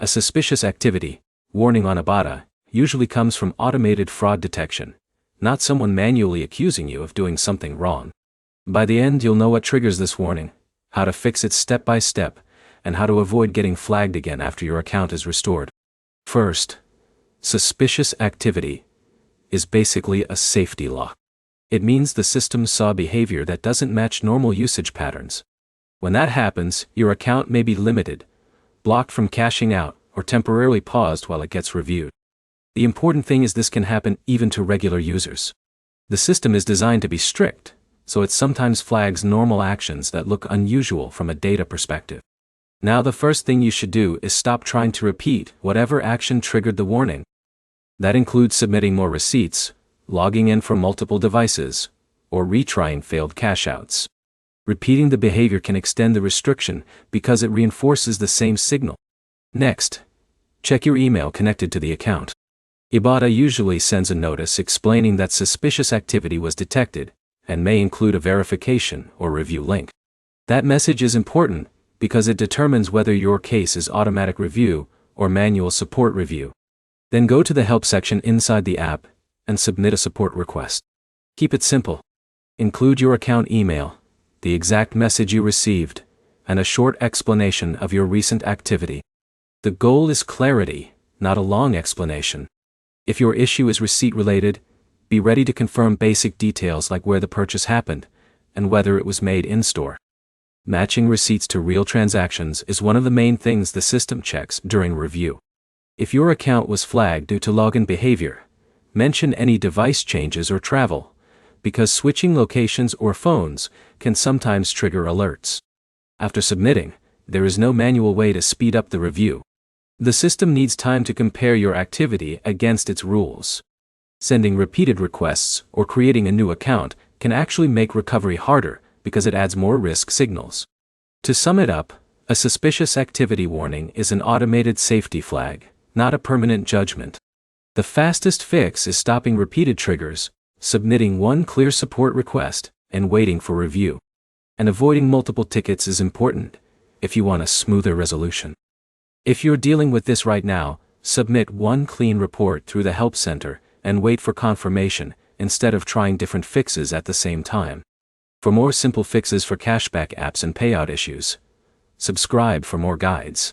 A suspicious activity warning on Ibotta usually comes from automated fraud detection, not someone manually accusing you of doing something wrong. By the end, you'll know what triggers this warning, how to fix it step by step, and how to avoid getting flagged again after your account is restored. First, suspicious activity is basically a safety lock. It means the system saw behavior that doesn't match normal usage patterns. When that happens, your account may be limited, blocked from cashing out, or temporarily paused while it gets reviewed. The important thing is this can happen even to regular users. The system is designed to be strict, so it sometimes flags normal actions that look unusual from a data perspective. Now the first thing you should do is stop trying to repeat whatever action triggered the warning. That includes submitting more receipts, logging in from multiple devices, or retrying failed cash outs. Repeating the behavior can extend the restriction because it reinforces the same signal. Next, check your email connected to the account. Ibotta usually sends a notice explaining that suspicious activity was detected, and may include a verification or review link. That message is important because it determines whether your case is automatic review or manual support review. Then go to the help section inside the app and submit a support request. Keep it simple. Include your account email, the exact message you received, and a short explanation of your recent activity. The goal is clarity, not a long explanation. If your issue is receipt-related, be ready to confirm basic details like where the purchase happened and whether it was made in-store. Matching receipts to real transactions is one of the main things the system checks during review. If your account was flagged due to login behavior, mention any device changes or travel, because switching locations or phones can sometimes trigger alerts. After submitting, there is no manual way to speed up the review. The system needs time to compare your activity against its rules. Sending repeated requests or creating a new account can actually make recovery harder because it adds more risk signals. To sum it up, a suspicious activity warning is an automated safety flag, not a permanent judgment. The fastest fix is stopping repeated triggers, submitting one clear support request, and waiting for review. And avoiding multiple tickets is important if you want a smoother resolution. If you're dealing with this right now, submit one clean report through the Help Center and wait for confirmation instead of trying different fixes at the same time. For more simple fixes for cashback apps and payout issues, subscribe for more guides.